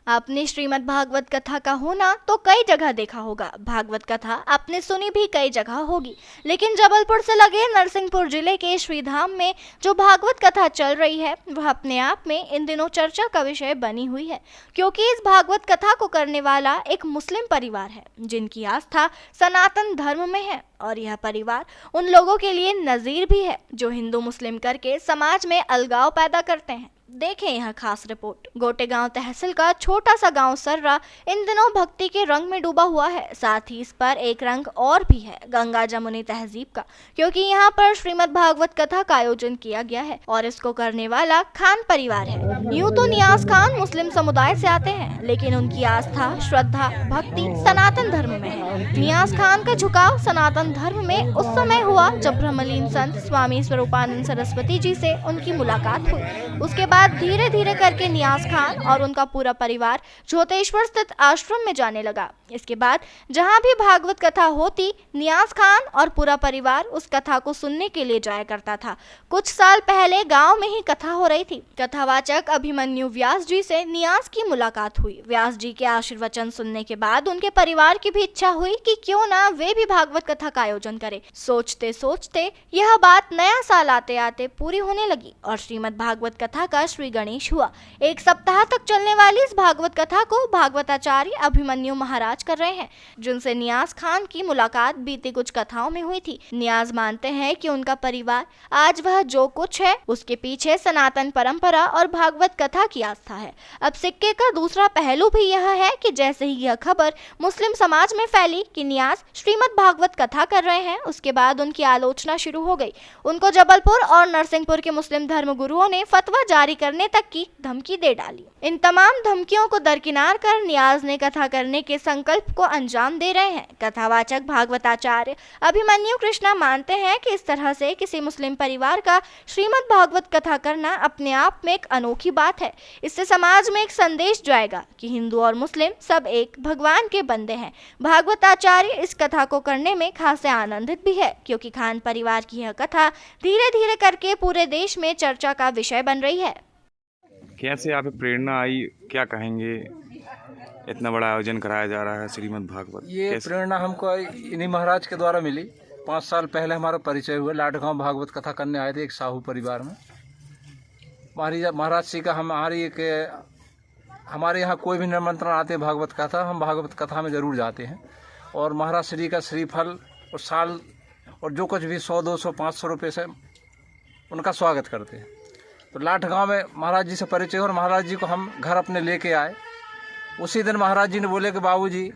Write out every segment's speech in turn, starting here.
आपने श्रीमद् भागवत कथा का होना तो कई जगह देखा होगा। भागवत कथा आपने सुनी भी कई जगह होगी, लेकिन जबलपुर से लगे नरसिंहपुर जिले के श्रीधाम में जो भागवत कथा चल रही है वह अपने आप में इन दिनों चर्चा का विषय बनी हुई है, क्योंकि इस भागवत कथा को करने वाला एक मुस्लिम परिवार है जिनकी आस्था सनातन धर्म में है। और यह परिवार उन लोगों के लिए नजीर भी है जो हिंदू मुस्लिम करके समाज में अलगाव पैदा करते हैं। देखें यह खास रिपोर्ट। गोटेगांव तहसील का छोटा सा गांव सर्रा इन दिनों भक्ति के रंग में डूबा हुआ है। साथ ही इस पर एक रंग और भी है गंगा जमुनी तहजीब का, क्योंकि यहाँ पर श्रीमद् भागवत कथा का आयोजन किया गया है और इसको करने वाला खान परिवार है। यूं तो नियाज खान मुस्लिम समुदाय से आते हैं, लेकिन उनकी आस्था श्रद्धा भक्ति सनातन धर्म में है। नियाज खान का झुकाव सनातन धर्म में उस समय हुआ जब ब्रह्मलीन संत स्वामी स्वरूपानंद सरस्वती जी से उनकी मुलाकात हुई। उसके बाद धीरे धीरे करके नियाज खान और उनका पूरा परिवार झोतेश्वर स्थित आश्रम में जाने लगा। इसके बाद जहां भी भागवत कथा होती, नियाज खान और पूरा परिवार उस कथा को सुनने के लिए जाया करता था। कुछ साल पहले गांव में ही कथा हो रही थी। कथावाचक अभिमन्यु व्यास जी से नियाज की मुलाकात हुई। व्यास जी के आशीर्वचन सुनने के बाद उनके परिवार की भी इच्छा हुई कि क्यों ना वे भी भागवत कथा का आयोजन करें। सोचते सोचते यह बात नया साल आते आते पूरी होने लगी और श्रीमद् भागवत कथा का श्री गणेश हुआ। एक सप्ताह तक चलने वाली इस भागवत कथा को भागवताचार्य अभिमन्यु महाराज कर रहे हैं, जिनसे नियाज खान की मुलाकात बीती कुछ कथाओं में हुई थी। नियाज मानते हैं कि उनका परिवार आज वह जो कुछ है उसके पीछे सनातन परंपरा और भागवत कथा की आस्था है। अब सिक्के का दूसरा पहलू भी यह है कि जैसे ही यह खबर मुस्लिम समाज में फैली कि नियाज श्रीमद् भागवत कथा कर रहे हैं, उसके बाद उनकी आलोचना शुरू हो गई। उनको जबलपुर और नरसिंहपुर के मुस्लिम धर्म गुरुओं ने फतवा जारी करने तक की धमकी दे डाली। इन तमाम धमकियों को दरकिनार कर नियाज ने कथा करने के संकल्प को अंजाम दे रहे हैं। कथावाचक भागवताचार्य अभिमन्यु कृष्णा मानते हैं कि इस तरह से किसी मुस्लिम परिवार का श्रीमद् भागवत कथा करना अपने आप में एक अनोखी बात है। इससे समाज में एक संदेश जाएगा कि हिंदू और मुस्लिम सब एक भगवान के बंदे हैं। भागवताचार्य इस कथा को करने में खासे आनंदित भी है, क्योंकि खान परिवार की यह कथा धीरे धीरे करके पूरे देश में चर्चा का विषय बन रही है। कैसे आप प्रेरणा आई, क्या कहेंगे? इतना बड़ा आयोजन कराया जा रहा है श्रीमद् भागवत। ये प्रेरणा हमको इन्हीं महाराज के द्वारा मिली। 5 साल पहले हमारा परिचय हुआ। लाडगांव भागवत कथा करने आए थे एक साहू परिवार में। महाराज जी का हमारे यहाँ कोई भी निमंत्रण आते हैं भागवत कथा, हम भागवत कथा में ज़रूर जाते हैं। और महाराज श्री का श्रीफल और साल और जो कुछ भी 100 200 500 रुपये से उनका स्वागत करते हैं। तो लाडगांव में महाराज जी से परिचय और महाराज जी को हम घर अपने लेके आए। उसी दिन महाराज जी ने बोले कि बाबूजी,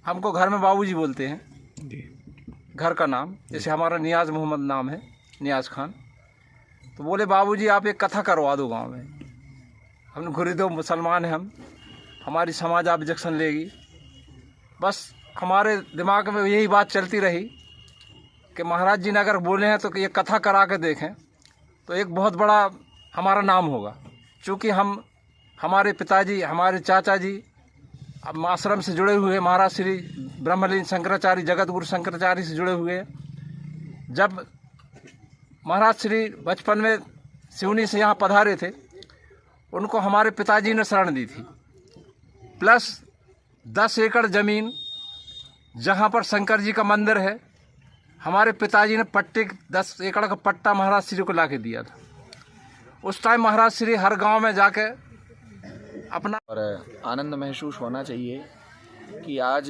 हमको घर में बाबूजी बोलते हैं, घर का नाम, जैसे हमारा नियाज मोहम्मद नाम है, नियाज खान। तो बोले बाबूजी आप एक कथा करवा दो गांव में। हम गुरुदेव मुसलमान हैं, हमारी समाज ऑब्जेक्शन लेगी। बस हमारे दिमाग में यही बात चलती रही कि महाराज जी ने अगर बोले हैं तो ये कथा करा के देखें तो एक बहुत बड़ा हमारा नाम होगा। चूँकि हमारे पिताजी, हमारे चाचा जी अब आश्रम से जुड़े हुए, महाराज श्री ब्रह्मलीन शंकराचार्य, जगत गुरु शंकराचार्य से जुड़े हुए। जब महाराज श्री बचपन में सिवनी से यहाँ पधारे थे, उनको हमारे पिताजी ने शरण दी थी, प्लस 10 एकड़ ज़मीन जहाँ पर शंकर जी का मंदिर है। हमारे पिताजी ने 10 एकड़ का पट्टा महाराज श्री को ला के दिया था। उस टाइम महाराज श्री हर गांव में जाके अपना और आनंद महसूस होना चाहिए कि आज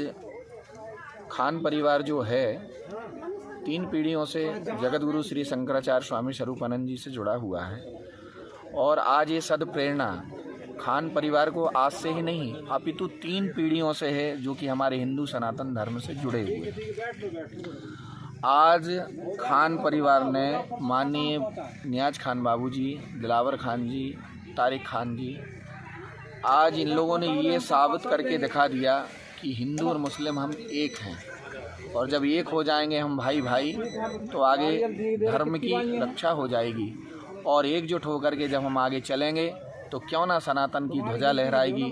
खान परिवार जो है 3 पीढ़ियों से जगत गुरु श्री शंकराचार्य स्वामी स्वरूपानंद जी से जुड़ा हुआ है। और आज ये सदप्रेरणा खान परिवार को आज से ही नहीं अपितु 3 पीढ़ियों से है, जो कि हमारे हिंदू सनातन धर्म से जुड़े हुए हैं। आज खान परिवार ने माननीय नियाज खान बाबूजी, दिलावर खान जी, तारिक खान जी, आज इन लोगों ने ये साबित करके दिखा दिया कि हिंदू और मुस्लिम हम एक हैं। और जब एक हो जाएंगे हम भाई भाई, तो आगे धर्म की रक्षा हो जाएगी। और एकजुट होकर के जब हम आगे चलेंगे तो क्यों ना सनातन की ध्वजा लहराएगी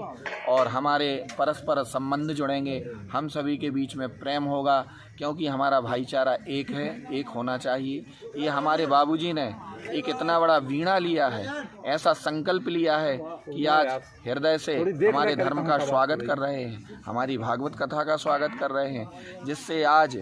और हमारे परस्पर संबंध जुड़ेंगे, हम सभी के बीच में प्रेम होगा, क्योंकि हमारा भाईचारा एक है, एक होना चाहिए। ये हमारे बाबूजी ने एक इतना बड़ा वीणा लिया है, ऐसा संकल्प लिया है कि आज हृदय से हमारे धर्म का स्वागत कर रहे हैं, हमारी भागवत कथा का स्वागत कर रहे हैं, जिससे आज